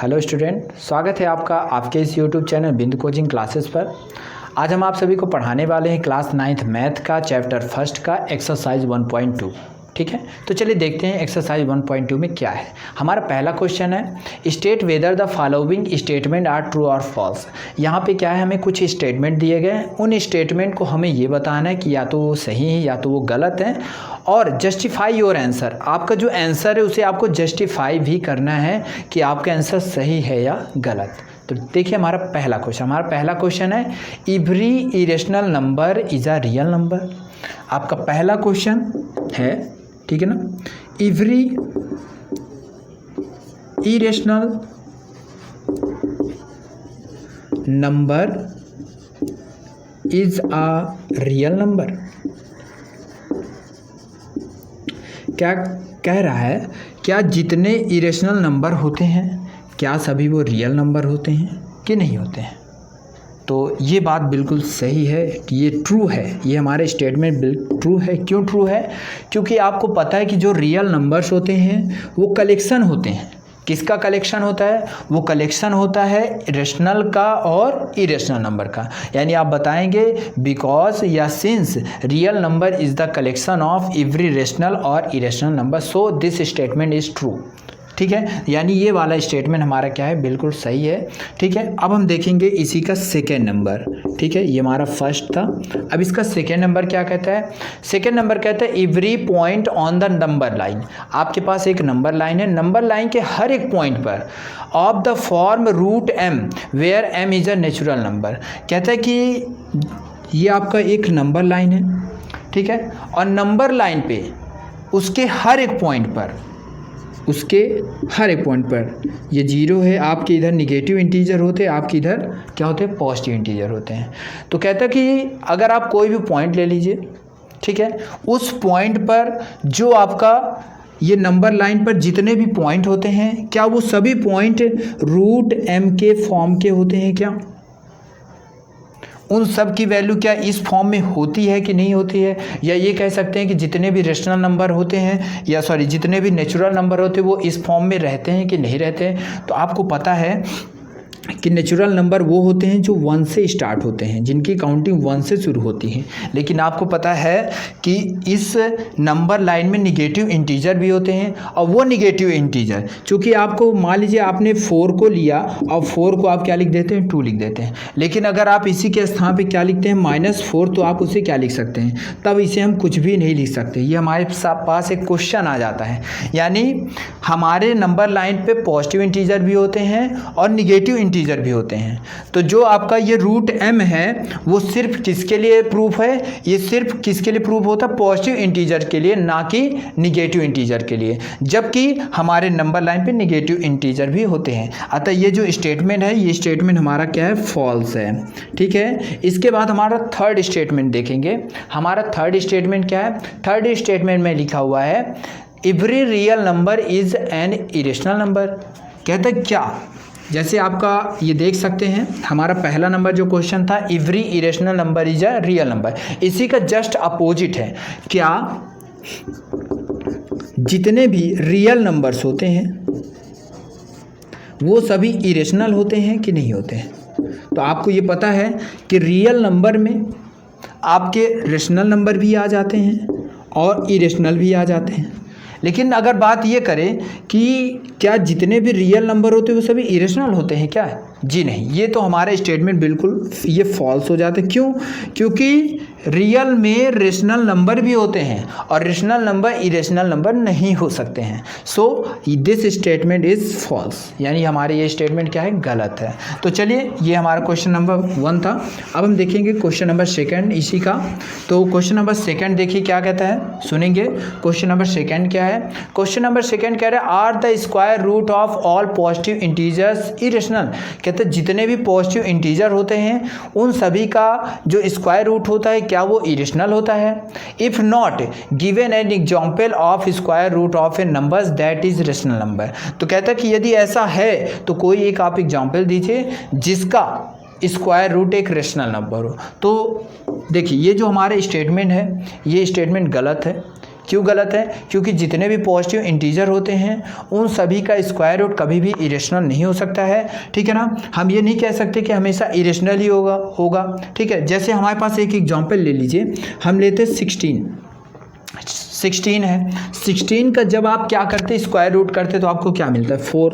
Hello student, स्वागत है आपका आपके इस यूट्यूब चैनल बिंदु कोचिंग क्लासेस पर। आज हम आप सभी को पढ़ाने वाले हैं क्लास 9th मैथ का चैप्टर फर्स्ट का एक्सरसाइज 1.2। ठीक है, तो चलिए देखते हैं एक्सरसाइज 1.2 में क्या है। हमारा पहला क्वेश्चन है state whether the following statements are true और फॉल्स। यहाँ पे क्या है, हमें कुछ स्टेटमेंट दिए गए हैं, उन स्टेटमेंट को हमें ये बताना है कि या तो वो सही है या तो वो गलत है, और जस्टिफाई योर आंसर। आपका जो आंसर है उसे आपको जस्टिफाई भी करना है कि आपका आंसर सही है या गलत। तो देखिए हमारा पहला क्वेश्चन है every irrational number is a real number. आपका पहला क्वेश्चन है, ठीक है ना, every irrational number is a real number. क्या कह रहा है, क्या जितने इरेशनल नंबर होते हैं क्या सभी वो रियल नंबर होते हैं कि नहीं होते हैं। तो ये बात बिल्कुल सही है कि ये ट्रू है, ये हमारे स्टेटमेंट बिल्कुल ट्रू है। क्यों ट्रू है? क्योंकि आपको पता है कि जो रियल नंबर्स होते हैं वो कलेक्शन होते हैं। किसका कलेक्शन होता है? वो कलेक्शन होता है रेशनल का और इरेशनल नंबर का। यानी आप बताएंगे बिकॉज या since real number is the collection of every rational और irrational number, so this statement is true. ठीक है, यानी ये वाला स्टेटमेंट हमारा क्या है, बिल्कुल सही है। ठीक है, अब हम देखेंगे इसी का सेकेंड नंबर। ठीक है, ये हमारा फर्स्ट था। अब इसका सेकेंड नंबर क्या कहता है? सेकेंड नंबर कहता है every point on the number line. आपके पास एक नंबर लाइन है, नंबर लाइन के हर एक पॉइंट पर of the form root m where m is a natural number. कहता है कि ये आपका एक नंबर लाइन है, ठीक है, और नंबर लाइन पे उसके हर एक पॉइंट पर ये जीरो है, आपके इधर निगेटिव इंटीजर होते हैं, आपके इधर क्या होते हैं, पॉजिटिव इंटीजर होते हैं। तो कहता है कि अगर आप कोई भी पॉइंट ले लीजिए, ठीक है, उस पॉइंट पर जो आपका ये नंबर लाइन पर जितने भी पॉइंट होते हैं क्या वो सभी पॉइंट रूट एम के फॉर्म के होते हैं क्या? उन सब की वैल्यू क्या इस फॉर्म में होती है कि नहीं होती है? या ये कह सकते हैं कि जितने भी रेशनल नंबर होते हैं जितने भी नेचुरल नंबर होते हैं वो इस फॉर्म में रहते हैं कि नहीं रहते हैं? तो आपको पता है कि नेचुरल नंबर वो होते हैं जो 1 से स्टार्ट होते हैं, जिनकी काउंटिंग 1 से शुरू होती है। लेकिन आपको पता है कि इस नंबर लाइन में निगेटिव इंटीजर भी होते हैं, और वो निगेटिव इंटीजर चूँकि आपको मान लीजिए आपने 4 को लिया और 4 को आप क्या लिख देते हैं, 2 लिख देते हैं। लेकिन अगर आप इसी के स्थान पे क्या लिखते हैं, -4, तो आप उसे क्या लिख सकते हैं, तब इसे हम कुछ भी नहीं लिख सकते। ये हमारे पास एक क्वेश्चन आ जाता है। यानी हमारे नंबर लाइन पे पॉजिटिव इंटीजर भी होते हैं और निगेटिव इंटीजर भी होते हैं। तो जो आपका ये रूट एम है वो सिर्फ किसके लिए प्रूफ है? ये सिर्फ किसके लिए प्रूफ होता है? पॉजिटिव इंटीजर के लिए, ना कि निगेटिव इंटीजर के लिए, जबकि हमारे नंबर लाइन पे निगेटिव इंटीजर भी होते हैं। अतः ये जो स्टेटमेंट है, ये स्टेटमेंट हमारा क्या है, फॉल्स है। ठीक है, इसके बाद हमारा थर्ड स्टेटमेंट देखेंगे। हमारा थर्ड स्टेटमेंट क्या है? थर्ड स्टेटमेंट में लिखा हुआ है every real number is an irrational number. कहता है क्या, जैसे आपका ये देख सकते हैं हमारा पहला नंबर जो क्वेश्चन था every irrational number is a real number, इसी का जस्ट अपोजिट है। क्या जितने भी रियल नंबर्स होते हैं वो सभी इरेशनल होते हैं कि नहीं होते हैं? तो आपको ये पता है कि रियल नंबर में आपके रेशनल नंबर भी आ जाते हैं और इरेशनल भी आ जाते हैं। लेकिन अगर बात ये करें कि क्या जितने भी रियल नंबर होते हैं वो सभी इरेशनल होते हैं क्या? जी नहीं, ये तो हमारा स्टेटमेंट बिल्कुल ये फॉल्स हो जाता है। क्यों? क्योंकि रियल में रेशनल नंबर भी होते हैं और रेशनल नंबर इरेशनल नंबर नहीं हो सकते हैं। So this statement is false, यानी हमारे ये स्टेटमेंट क्या है, गलत है। तो चलिए, ये हमारा क्वेश्चन नंबर 1 था। अब हम देखेंगे क्वेश्चन नंबर सेकंड इसी का। तो क्वेश्चन नंबर सेकंड देखिए क्या कहता है, सुनेंगे। क्वेश्चन नंबर सेकंड क्या है? क्वेश्चन नंबर सेकंड कह रहे हैं are the square root of all positive integers irrational. कहते हैं जितने भी पॉजिटिव इंटीजर होते हैं उन सभी का जो स्क्वायर रूट होता है क्या वो इरेशनल होता है? If not given an example of square root of a numbers that is rational number. तो कहता है कि यदि ऐसा है तो कोई एक आप एग्जाम्पल दीजिए जिसका स्क्वायर रूट एक रेशनल नंबर हो। तो देखिए ये जो हमारे स्टेटमेंट है ये स्टेटमेंट गलत है। क्यों गलत है? क्योंकि जितने भी पॉजिटिव इंटीजर होते हैं उन सभी का स्क्वायर रूट कभी भी इरेशनल नहीं हो सकता है, ठीक है ना। हम ये नहीं कह सकते कि हमेशा इरेशनल ही होगा, ठीक है। जैसे हमारे पास एक एग्जांपल ले लीजिए, हम लेते 16 है। 16 का जब आप क्या करते स्क्वायर रूट करते तो आपको क्या मिलता है? 4।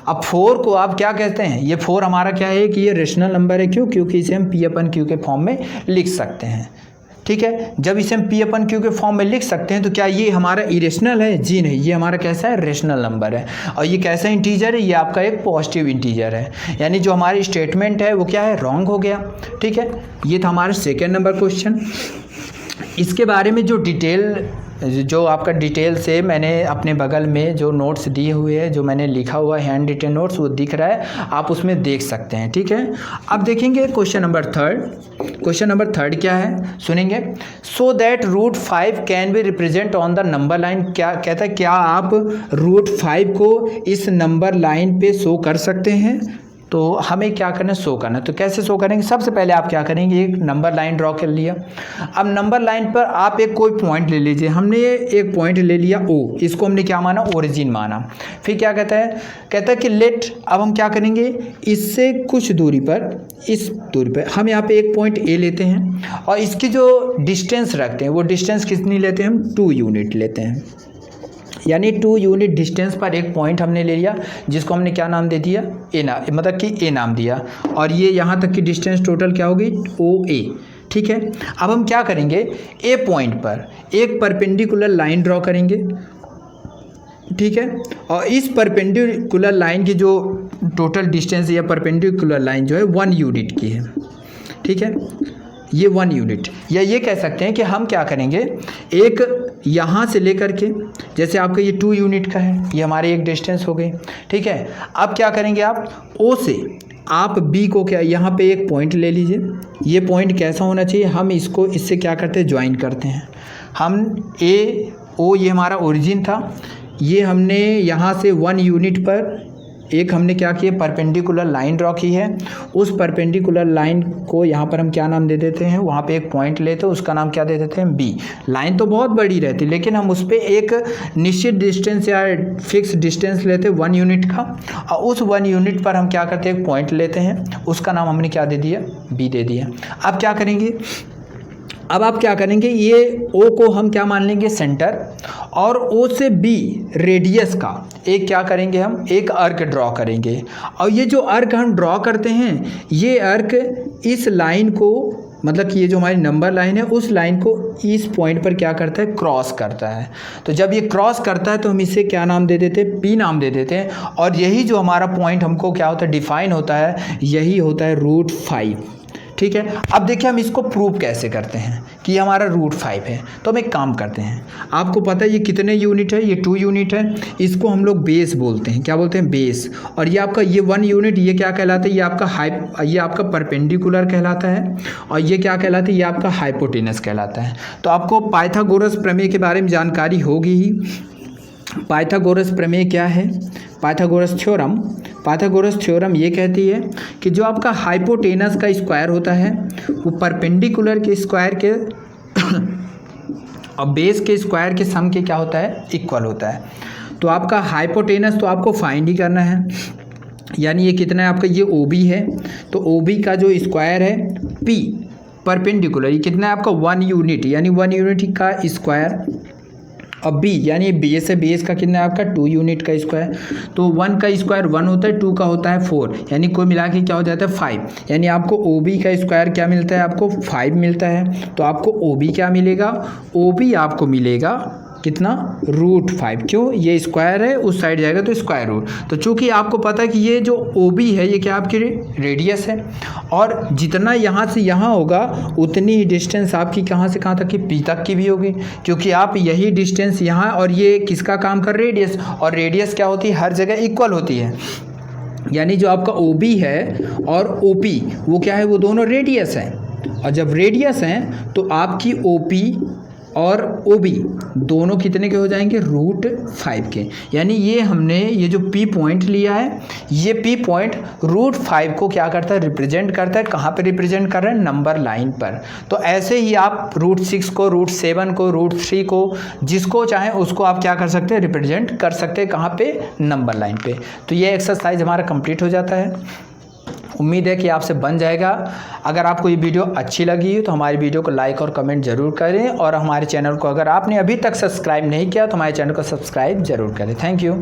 अब 4 को आप क्या कहते हैं? ये 4 हमारा क्या है कि ये रेशनल नंबर है। क्यों? क्योंकि इसे हम P/Q के फॉर्म में लिख सकते हैं, ठीक है। जब इसे हम P/Q के फॉर्म में लिख सकते हैं तो क्या ये हमारा इरेशनल है? जी नहीं, ये हमारा कैसा है? रेशनल नंबर है। और ये कैसा इंटीजर है? ये आपका एक पॉजिटिव इंटीजर है। यानी जो हमारी स्टेटमेंट है वो क्या है? रॉन्ग हो गया, ठीक है। ये था हमारा सेकेंड नंबर क्वेश्चन। इसके बारे में जो आपका डिटेल से मैंने अपने बगल में जो नोट्स दिए हुए हैं, जो मैंने लिखा हुआ हैंड रिटन नोट्स, वो दिख रहा है, आप उसमें देख सकते हैं, ठीक है। अब देखेंगे question number third. Question number third क्या है सुनेंगे। So that √5 can be represent on the number line. क्या कहता है? क्या आप √5 को इस नंबर लाइन पे शो कर सकते हैं? तो हमें क्या करना है? शो करना है। तो कैसे शो करेंगे? सबसे पहले आप क्या करेंगे? एक नंबर लाइन ड्रॉ कर लिया। अब नंबर लाइन पर आप एक कोई पॉइंट ले लीजिए। हमने एक पॉइंट ले लिया O, इसको हमने क्या माना? ओरिजिन माना। फिर क्या कहता है? कहता है कि लेट, अब हम क्या करेंगे? इससे कुछ दूरी पर, इस दूरी पर हम यहाँ पे एक पॉइंट A लेते हैं और इसकी जो डिस्टेंस रखते हैं वो डिस्टेंस कितनी लेते हैं? हम 2 यूनिट लेते हैं। यानी 2 यूनिट डिस्टेंस पर एक पॉइंट हमने ले लिया जिसको हमने क्या नाम दे दिया? मतलब कि A नाम दिया। और ये यहाँ तक की डिस्टेंस टोटल क्या होगी? OA, ठीक है। अब हम क्या करेंगे? A पॉइंट पर एक परपेंडिकुलर लाइन ड्रॉ करेंगे, ठीक है। और इस परपेंडिकुलर लाइन की जो टोटल डिस्टेंस या परपेंडिकुलर लाइन जो है 1 यूनिट की है, ठीक है। ये 1 यूनिट, या ये कह सकते हैं कि हम क्या करेंगे? एक यहाँ से लेकर के, जैसे आपका ये 2 यूनिट का है, ये हमारी एक डिस्टेंस हो गई, ठीक है। अब क्या करेंगे? आप O से आप B को क्या, यहाँ पे एक पॉइंट ले लीजिए। ये पॉइंट कैसा होना चाहिए? हम इसको इससे क्या करते हैं? ज्वाइन करते हैं। हम O ये हमारा ओरिजिन था, ये हमने यहाँ से 1 यूनिट पर एक हमने क्या किया? परपेंडिकुलर लाइन ड्रॉ की है। उस परपेंडिकुलर लाइन को यहाँ पर हम क्या नाम दे देते हैं? वहाँ पे एक पॉइंट लेते हैं, उसका नाम क्या दे देते हैं? B। लाइन तो बहुत बड़ी रहती है लेकिन हम उस पर एक निश्चित डिस्टेंस या फिक्स डिस्टेंस लेते हैं 1 यूनिट का, और उस 1 यूनिट पर हम क्या करते हैं? एक पॉइंट लेते हैं, उसका नाम हमने क्या दे दिया? B दे दिया। अब क्या करेंगे? अब आप क्या करेंगे? ये O को हम क्या मान लेंगे? सेंटर, और O से B रेडियस का एक क्या करेंगे? हम एक अर्क ड्रॉ करेंगे। और ये जो अर्क हम ड्रॉ करते हैं, ये अर्क इस लाइन को, मतलब कि ये जो हमारी नंबर लाइन है उस लाइन को इस पॉइंट पर क्या करता है? क्रॉस करता है। तो जब ये क्रॉस करता है तो हम इसे क्या नाम दे देते हैं? P नाम दे देते हैं। और यही जो हमारा पॉइंट हमको क्या होता है? डिफाइन होता है, यही होता है √5, ठीक है। अब देखिए हम इसको प्रूव कैसे करते हैं कि ये हमारा √5 है। तो हम एक काम करते हैं, आपको पता है ये कितने यूनिट है? ये 2 यूनिट है। इसको हम लोग बेस बोलते हैं। क्या बोलते हैं? बेस। और ये आपका ये 1 यूनिट, ये क्या कहलाता है? ये आपका परपेंडिकुलर कहलाता है। और ये क्या कहलाता है? ये आपका हाइपोटेनस कहलाता है। तो आपको पाइथागोरस प्रमेय के बारे में जानकारी होगी ही। पाइथागोरस प्रमेय क्या है? पाइथागोरस थ्योरम ये कहती है कि जो आपका हाइपोटेनस का स्क्वायर होता है वो परपेंडिकुलर के स्क्वायर के और बेस के स्क्वायर के सम के क्या होता है? इक्वल होता है। तो आपका हाइपोटेनस तो आपको फाइंड ही करना है। यानी ये कितना है आपका? ये OB है। तो OB का जो स्क्वायर है P परपेंडिकुलर, ये कितना है आपका? 1 यूनिट, यानी 1 यूनिट का स्क्वायर। अब B यानी बेस है, बेस का कितना है आपका? 2 यूनिट का स्क्वायर। तो 1 का स्क्वायर 1 होता है, 2 का होता है 4, यानी कोई मिला के क्या हो जाता है? 5। यानी आपको OB का स्क्वायर क्या मिलता है? आपको 5 मिलता है। तो आपको OB क्या मिलेगा? OB आपको मिलेगा कितना? √5। क्यों? ये स्क्वायर है, उस साइड जाएगा तो स्क्वायर रूट। तो चूंकि आपको पता है कि ये जो OB है ये क्या आपकी रेडियस है, और जितना यहाँ से यहाँ होगा उतनी ही डिस्टेंस आपकी कहाँ से कहाँ तक की? P तक की भी होगी, क्योंकि आप यही डिस्टेंस यहाँ, और ये किसका काम कर? रेडियस। और रेडियस क्या होती है? हर जगह इक्वल होती है। यानी जो आपका OB है और OP वो क्या है? वो दोनों रेडियस हैं। और जब रेडियस हैं तो आपकी OP और ओ बी दोनों कितने के हो जाएंगे, √5 के। यानी ये हमने ये जो P पॉइंट लिया है, ये P पॉइंट √5 को क्या करता है, रिप्रेजेंट करता है। कहाँ पे रिप्रेजेंट कर रहे हैं, नंबर लाइन पर। तो ऐसे ही आप √6 को, √7 को, √3 को, जिसको चाहें उसको आप क्या कर सकते हैं, रिप्रेजेंट कर सकते हैं। कहाँ पे, नंबर लाइन पे। तो ये एक्सरसाइज हमारा कंप्लीट हो जाता है। उम्मीद है कि आपसे बन जाएगा। अगर आपको ये वीडियो अच्छी लगी तो हमारी वीडियो को लाइक और कमेंट जरूर करें, और हमारे चैनल को अगर आपने अभी तक सब्सक्राइब नहीं किया तो हमारे चैनल को सब्सक्राइब जरूर करें। Thank you.